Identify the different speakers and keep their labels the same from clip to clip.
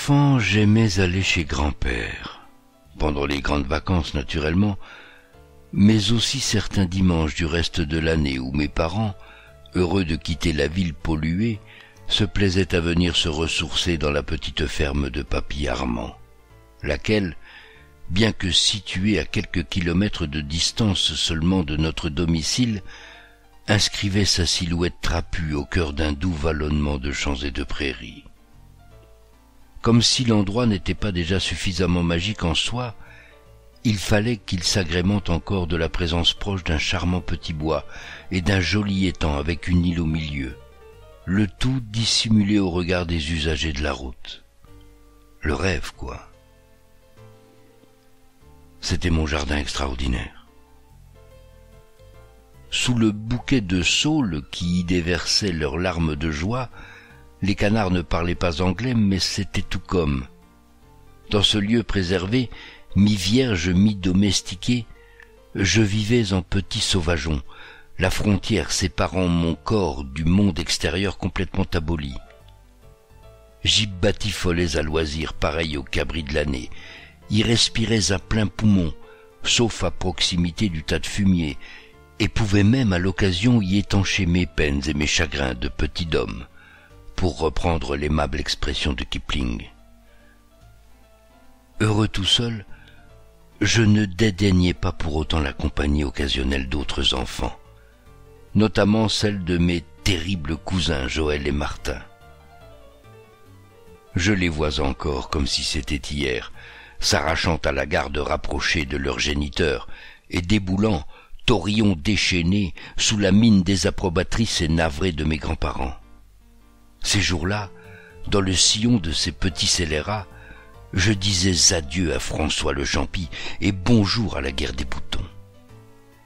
Speaker 1: enfant, j'aimais aller chez grand-père, pendant les grandes vacances naturellement, mais aussi certains dimanches du reste de l'année où mes parents, heureux de quitter la ville polluée, se plaisaient à venir se ressourcer dans la petite ferme de Papy Armand, laquelle, bien que située à quelques kilomètres de distance seulement de notre domicile, inscrivait sa silhouette trapue au cœur d'un doux vallonnement de champs et de prairies. Comme si l'endroit n'était pas déjà suffisamment magique en soi, il fallait qu'il s'agrémente encore de la présence proche d'un charmant petit bois et d'un joli étang avec une île au milieu, le tout dissimulé au regard des usagers de la route. Le rêve, quoi. C'était mon jardin extraordinaire. Sous le bouquet de saules qui y déversaient leurs larmes de joie, les canards ne parlaient pas anglais, mais c'était tout comme. Dans ce lieu préservé, mi-vierge, mi-domestiqué, je vivais en petit sauvageon, la frontière séparant mon corps du monde extérieur complètement aboli. J'y batifolais à loisir, pareil aux cabris de l'année, y respirais à plein poumon, sauf à proximité du tas de fumier, et pouvais même à l'occasion y étancher mes peines et mes chagrins de petit homme, pour reprendre l'aimable expression de Kipling. Heureux tout seul, je ne dédaignais pas pour autant la compagnie occasionnelle d'autres enfants, notamment celle de mes terribles cousins Joël et Martin. Je les vois encore comme si c'était hier, s'arrachant à la garde rapprochée de leur géniteur et déboulant, taurillons déchaînés, sous la mine désapprobatrice et navrée de mes grands-parents. Ces jours-là, dans le sillon de ces petits scélérats, je disais adieu à François le Champi et bonjour à la guerre des boutons.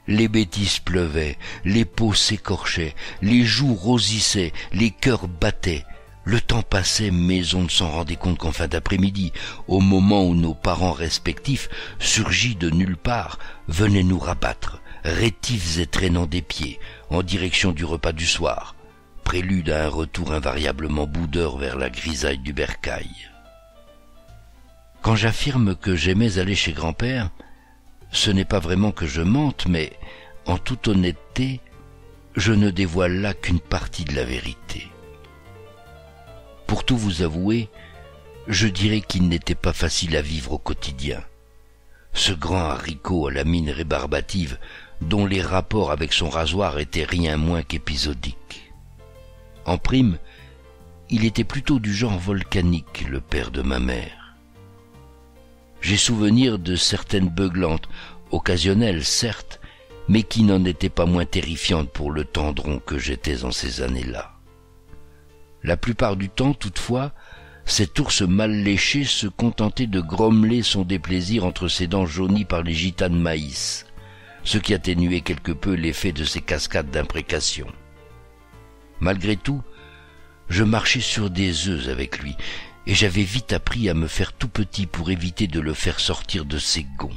Speaker 1: Les bêtises pleuvaient, les peaux s'écorchaient, les joues rosissaient, les cœurs battaient. Le temps passait, mais on ne s'en rendait compte qu'en fin d'après-midi, au moment où nos parents respectifs, surgis de nulle part, venaient nous rabattre, rétifs et traînant des pieds, en direction du repas du soir, prélude à un retour invariablement boudeur vers la grisaille du bercail. Quand j'affirme que j'aimais aller chez grand-père, ce n'est pas vraiment que je mente, mais, en toute honnêteté, je ne dévoile là qu'une partie de la vérité. Pour tout vous avouer, je dirais qu'il n'était pas facile à vivre au quotidien. Ce grand haricot à la mine rébarbative, dont les rapports avec son rasoir étaient rien moins qu'épisodiques. En prime, il était plutôt du genre volcanique, le père de ma mère. J'ai souvenir de certaines beuglantes, occasionnelles certes, mais qui n'en étaient pas moins terrifiantes pour le tendron que j'étais en ces années-là. La plupart du temps, toutefois, cet ours mal léché se contentait de grommeler son déplaisir entre ses dents jaunies par les gitanes maïs, ce qui atténuait quelque peu l'effet de ces cascades d'imprécations. Malgré tout, je marchais sur des œufs avec lui, et j'avais vite appris à me faire tout petit pour éviter de le faire sortir de ses gonds.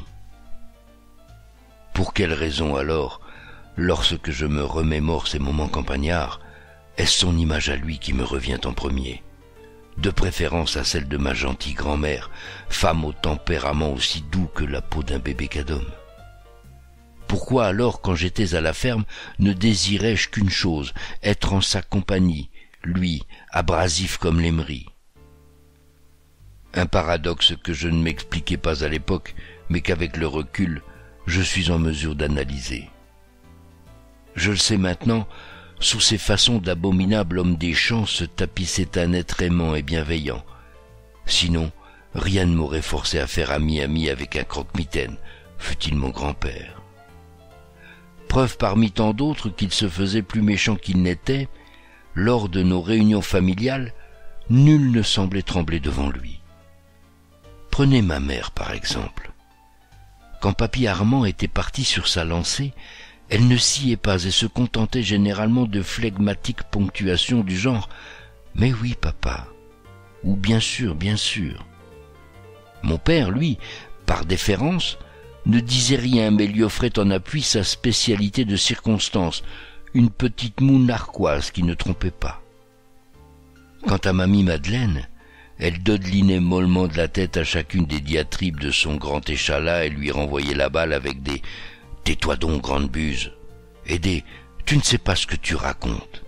Speaker 1: Pour quelle raison alors, lorsque je me remémore ces moments campagnards, est-ce son image à lui qui me revient en premier, de préférence à celle de ma gentille grand-mère, femme au tempérament aussi doux que la peau d'un bébé cadom? Pourquoi alors, quand j'étais à la ferme, ne désirais-je qu'une chose, être en sa compagnie, lui, abrasif comme l'émery? Un paradoxe que je ne m'expliquais pas à l'époque, mais qu'avec le recul, je suis en mesure d'analyser. Je le sais maintenant, sous ces façons d'abominable homme des champs se tapissait un être aimant et bienveillant. Sinon, rien ne m'aurait forcé à faire ami-ami avec un croque-mitaine, fût-il mon grand-père. Preuve parmi tant d'autres qu'il se faisait plus méchant qu'il n'était, lors de nos réunions familiales, nul ne semblait trembler devant lui. Prenez ma mère, par exemple. Quand Papy Armand était parti sur sa lancée, elle ne sciait pas et se contentait généralement de flegmatiques ponctuations du genre « Mais oui, papa » ou « Bien sûr, bien sûr ». Mon père, lui, par déférence, ne disait rien mais lui offrait en appui sa spécialité de circonstance, une petite moue narquoise qui ne trompait pas. Quant à mamie Madeleine, Elle dodelinait mollement de la tête à chacune des diatribes de son grand échalas et lui renvoyait la balle avec des « Tais-toi donc, grande buse !» et des « Tu ne sais pas ce que tu racontes !»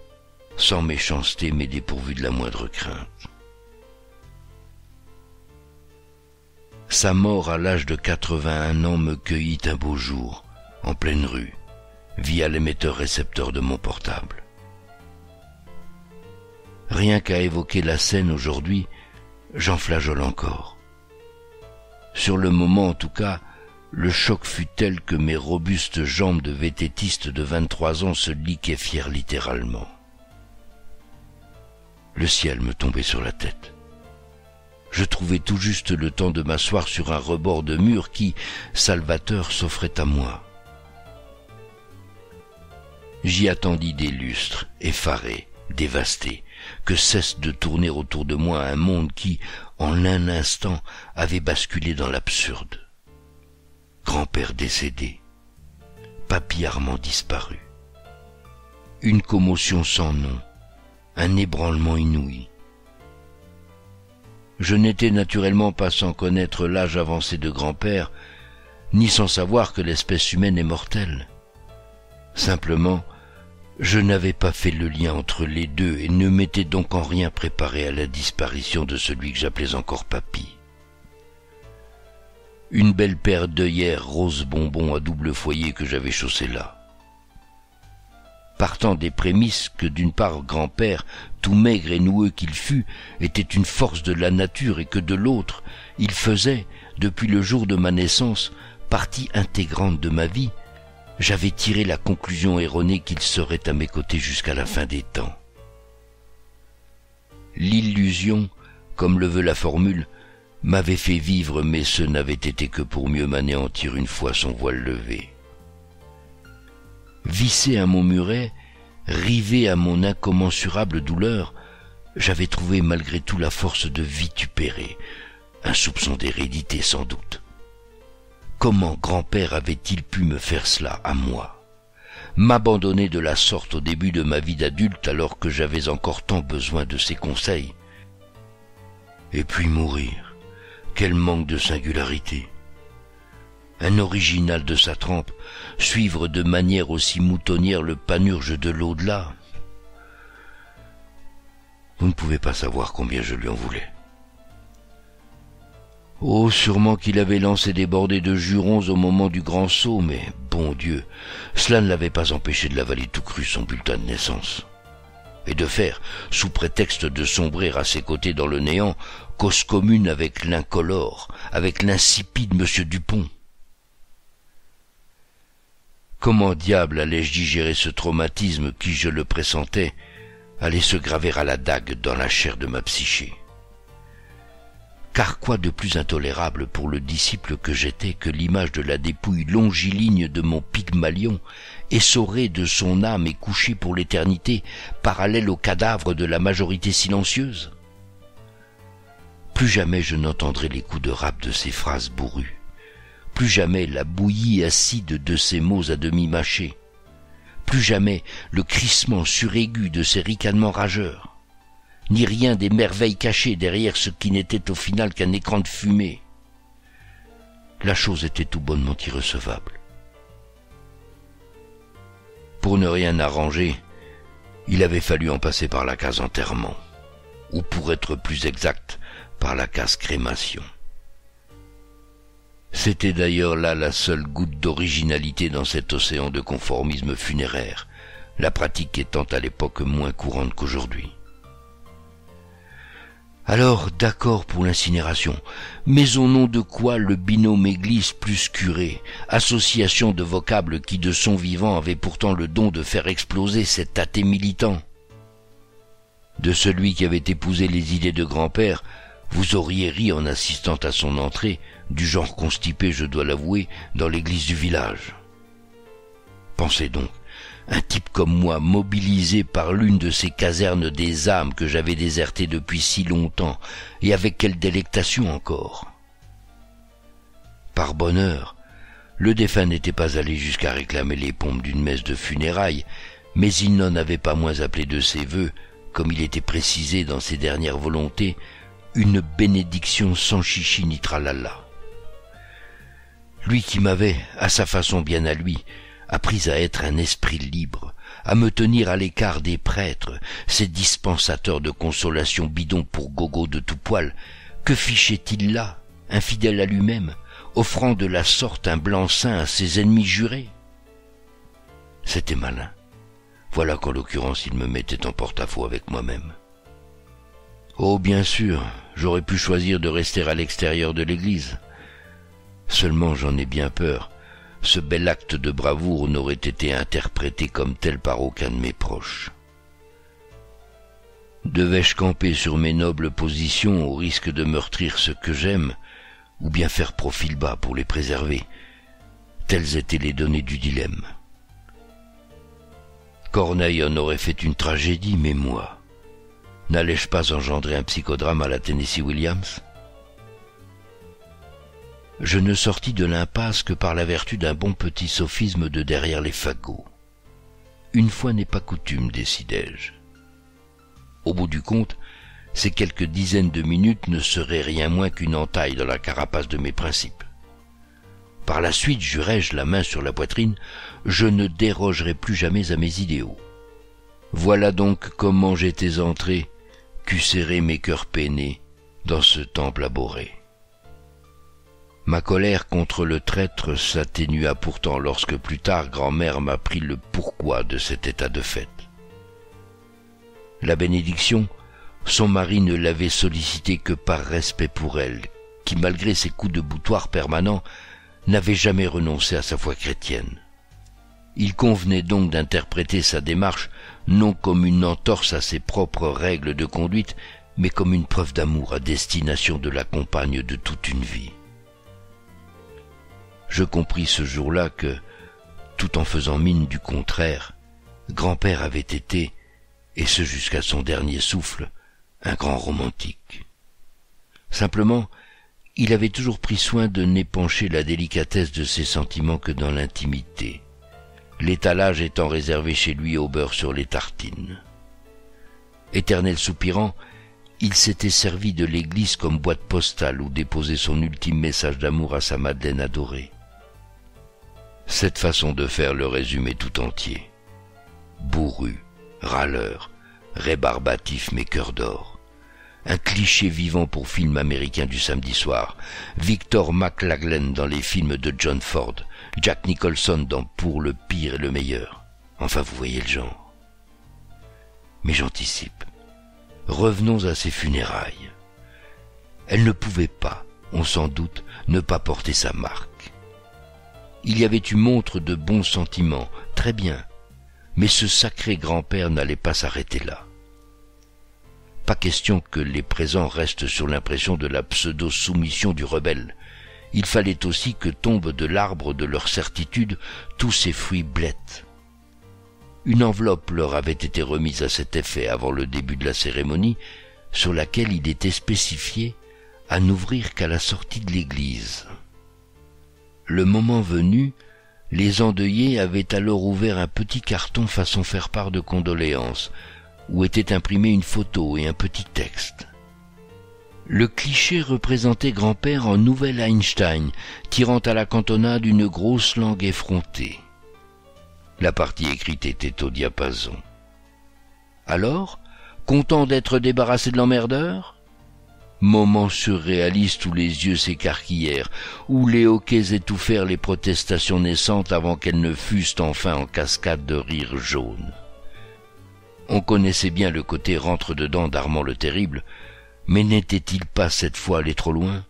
Speaker 1: sans méchanceté mais dépourvu de la moindre crainte. Sa mort à l'âge de 81 ans me cueillit un beau jour, en pleine rue, via l'émetteur-récepteur de mon portable. Rien qu'à évoquer la scène aujourd'hui, j'en flageole encore. Sur le moment en tout cas, le choc fut tel que mes robustes jambes de vététiste de 23 ans se liquéfièrent littéralement. Le ciel me tombait sur la tête. Je trouvais tout juste le temps de m'asseoir sur un rebord de mur qui, salvateur, s'offrait à moi. J'y attendis des lustres, effaré, dévasté, que cesse de tourner autour de moi un monde qui, en un instant, avait basculé dans l'absurde. Grand-père décédé, papy Armand disparu. Une commotion sans nom, un ébranlement inouï. Je n'étais naturellement pas sans connaître l'âge avancé de grand-père, ni sans savoir que l'espèce humaine est mortelle. Simplement, je n'avais pas fait le lien entre les deux et ne m'étais donc en rien préparé à la disparition de celui que j'appelais encore papy. Une belle paire d'œillères rose bonbon à double foyer que j'avais chaussée là. Partant des prémices que d'une part grand-père, tout maigre et noueux qu'il fût, était une force de la nature et que de l'autre, il faisait, depuis le jour de ma naissance, partie intégrante de ma vie, j'avais tiré la conclusion erronée qu'il serait à mes côtés jusqu'à la fin des temps. L'illusion, comme le veut la formule, m'avait fait vivre, mais ce n'avait été que pour mieux m'anéantir une fois son voile levé. Vissé à mon muret, rivé à mon incommensurable douleur, j'avais trouvé malgré tout la force de vitupérer, un soupçon d'hérédité sans doute. Comment grand-père avait-il pu me faire cela à moi, m'abandonner de la sorte au début de ma vie d'adulte alors que j'avais encore tant besoin de ses conseils? Et puis mourir, quel manque de singularité! Un original de sa trempe, suivre de manière aussi moutonnière le panurge de l'au-delà. Vous ne pouvez pas savoir combien je lui en voulais. Oh, sûrement qu'il avait lancé des bordées de jurons au moment du grand saut, mais, bon Dieu, cela ne l'avait pas empêché de l'avaler tout cru son bulletin de naissance. Et de faire, sous prétexte de sombrer à ses côtés dans le néant, cause commune avec l'incolore, avec l'insipide Monsieur Dupont. Comment diable allais-je digérer ce traumatisme qui, je le pressentais, allait se graver à la dague dans la chair de ma psyché? Car quoi de plus intolérable pour le disciple que j'étais que l'image de la dépouille longiligne de mon Pygmalion, essoré de son âme et couché pour l'éternité, parallèle au cadavre de la majorité silencieuse? Plus jamais je n'entendrai les coups de rap de ces phrases bourrues. Plus jamais la bouillie acide de ces mots à demi mâchés. Plus jamais le crissement suraigu de ces ricanements rageurs. Ni rien des merveilles cachées derrière ce qui n'était au final qu'un écran de fumée. La chose était tout bonnement irrecevable. Pour ne rien arranger, il avait fallu en passer par la case enterrement, ou pour être plus exact, par la case crémation. C'était d'ailleurs là la seule goutte d'originalité dans cet océan de conformisme funéraire, la pratique étant à l'époque moins courante qu'aujourd'hui. Alors, d'accord pour l'incinération, mais au nom de quoi le binôme église plus curé, association de vocables qui de son vivant avait pourtant le don de faire exploser cet athée militant? De celui qui avait épousé les idées de grand-père, vous auriez ri en assistant à son entrée, du genre constipé, je dois l'avouer, dans l'église du village. Pensez donc, un type comme moi, mobilisé par l'une de ces casernes des âmes que j'avais désertées depuis si longtemps, et avec quelle délectation encore. Par bonheur, le défunt n'était pas allé jusqu'à réclamer les pompes d'une messe de funérailles, mais il n'en avait pas moins appelé de ses vœux, comme il était précisé dans ses dernières volontés, une bénédiction sans chichi ni tralala. Lui qui m'avait, à sa façon bien à lui, appris à être un esprit libre, à me tenir à l'écart des prêtres, ces dispensateurs de consolation bidons pour gogo de tout poil, que fichait-il là, infidèle à lui-même, offrant de la sorte un blanc-seing à ses ennemis jurés? C'était malin. Voilà qu'en l'occurrence il me mettait en porte-à-faux avec moi-même. Oh, bien sûr, j'aurais pu choisir de rester à l'extérieur de l'église. Seulement j'en ai bien peur. Ce bel acte de bravoure n'aurait été interprété comme tel par aucun de mes proches. Devais-je camper sur mes nobles positions au risque de meurtrir ceux que j'aime, ou bien faire profil bas pour les préserver? Telles étaient les données du dilemme. Corneille en aurait fait une tragédie, mais moi, n'allais-je pas engendrer un psychodrame à la Tennessee Williams? Je ne sortis de l'impasse que par la vertu d'un bon petit sophisme de derrière les fagots. Une fois n'est pas coutume, décidai-je. Au bout du compte, ces quelques dizaines de minutes ne seraient rien moins qu'une entaille dans la carapace de mes principes. Par la suite, jurai-je la main sur la poitrine, je ne dérogerai plus jamais à mes idéaux. Voilà donc comment j'étais entré, qu'eût serré mes cœurs peinés, dans ce temple abhorré. Ma colère contre le traître s'atténua pourtant lorsque plus tard grand-mère m'apprit le pourquoi de cet état de fait. La bénédiction, son mari ne l'avait sollicitée que par respect pour elle, qui malgré ses coups de boutoir permanents, n'avait jamais renoncé à sa foi chrétienne. Il convenait donc d'interpréter sa démarche non comme une entorse à ses propres règles de conduite, mais comme une preuve d'amour à destination de la compagne de toute une vie. Je compris ce jour-là que, tout en faisant mine du contraire, grand-père avait été, et ce jusqu'à son dernier souffle, un grand romantique. Simplement, il avait toujours pris soin de n'épancher la délicatesse de ses sentiments que dans l'intimité, l'étalage étant réservé chez lui au beurre sur les tartines. Éternel soupirant, il s'était servi de l'église comme boîte postale où déposer son ultime message d'amour à sa Madeleine adorée. Cette façon de faire le résumait tout entier. Bourru, râleur, rébarbatif mais cœur d'or. Un cliché vivant pour film américain du samedi soir. Victor McLaglen dans les films de John Ford. Jack Nicholson dans Pour le pire et le meilleur. Enfin, vous voyez le genre. Mais j'anticipe. Revenons à ces funérailles. Elle ne pouvait pas, on s'en doute, ne pas porter sa marque. Il y avait eu montre de bons sentiments, très bien, mais ce sacré grand-père n'allait pas s'arrêter là. Pas question que les présents restent sur l'impression de la pseudo-soumission du rebelle. Il fallait aussi que tombent de l'arbre de leur certitude tous ces fruits blettes. Une enveloppe leur avait été remise à cet effet avant le début de la cérémonie, sur laquelle il était spécifié à n'ouvrir qu'à la sortie de l'église. Le moment venu, les endeuillés avaient alors ouvert un petit carton façon faire-part de condoléances, où était imprimée une photo et un petit texte. Le cliché représentait grand-père en nouvel Einstein, tirant à la cantonade une grosse langue effrontée. La partie écrite était au diapason. Alors, content d'être débarrassé de l'emmerdeur? Moment surréaliste où les yeux s'écarquillèrent, où les hoquets étouffèrent les protestations naissantes avant qu'elles ne fussent enfin en cascade de rire jaune. On connaissait bien le côté rentre-dedans d'Armand le Terrible, mais n'était-il pas cette fois allé trop loin?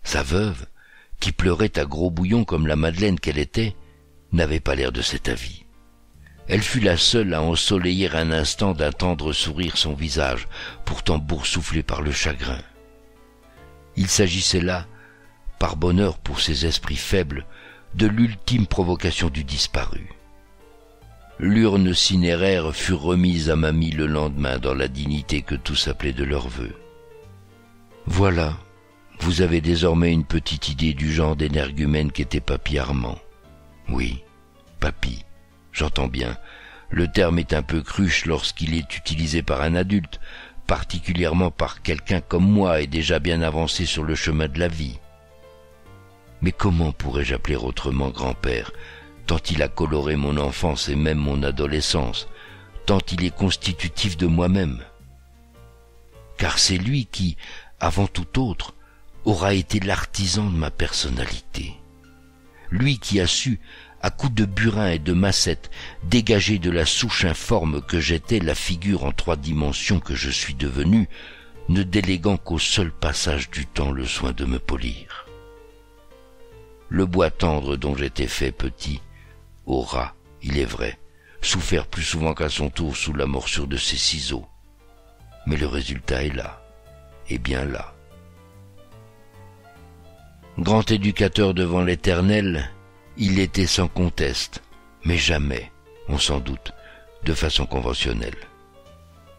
Speaker 1: Sa veuve, qui pleurait à gros bouillons comme la Madeleine qu'elle était, n'avait pas l'air de cet avis. Elle fut la seule à ensoleiller un instant d'un tendre sourire son visage, pourtant boursouflé par le chagrin. Il s'agissait là, par bonheur pour ces esprits faibles, de l'ultime provocation du disparu. L'urne cinéraire fut remise à mamie le lendemain dans la dignité que tous appelaient de leur vœu. Voilà, vous avez désormais une petite idée du genre d'énergumène qu'était Papy Armand. Oui, Papy. J'entends bien, le terme est un peu cruche lorsqu'il est utilisé par un adulte, particulièrement par quelqu'un comme moi et déjà bien avancé sur le chemin de la vie. Mais comment pourrais-je appeler autrement grand-père, tant il a coloré mon enfance et même mon adolescence, tant il est constitutif de moi-même? Car c'est lui qui, avant tout autre, aura été l'artisan de ma personnalité. Lui qui a su, à coups de burin et de massette, dégager de la souche informe que j'étais la figure en 3 dimensions que je suis devenu, ne déléguant qu'au seul passage du temps le soin de me polir. Le bois tendre dont j'étais fait petit aura, il est vrai, souffert plus souvent qu'à son tour sous la morsure de ses ciseaux. Mais le résultat est là, et bien là. Grand éducateur devant l'Éternel, il l'était sans conteste, mais jamais, on s'en doute, de façon conventionnelle.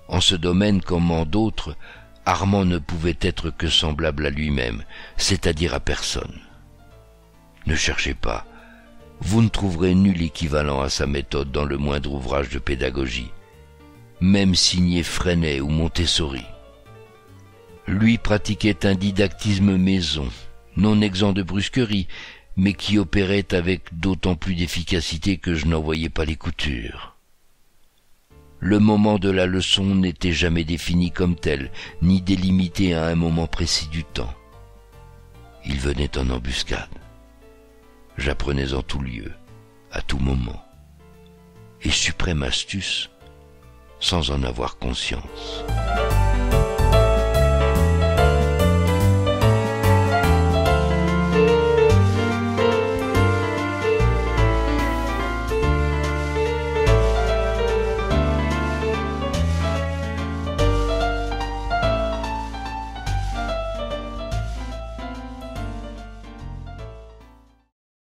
Speaker 1: En ce domaine comme en d'autres, Armand ne pouvait être que semblable à lui-même, c'est-à-dire à personne. Ne cherchez pas, vous ne trouverez nul équivalent à sa méthode dans le moindre ouvrage de pédagogie, même signé Freinet ou Montessori. Lui pratiquait un didactisme maison, non exempt de brusquerie, mais qui opérait avec d'autant plus d'efficacité que je n'en voyais pas les coutures. Le moment de la leçon n'était jamais défini comme tel, ni délimité à un moment précis du temps. Il venait en embuscade. J'apprenais en tout lieu, à tout moment. Et suprême astuce, sans en avoir conscience.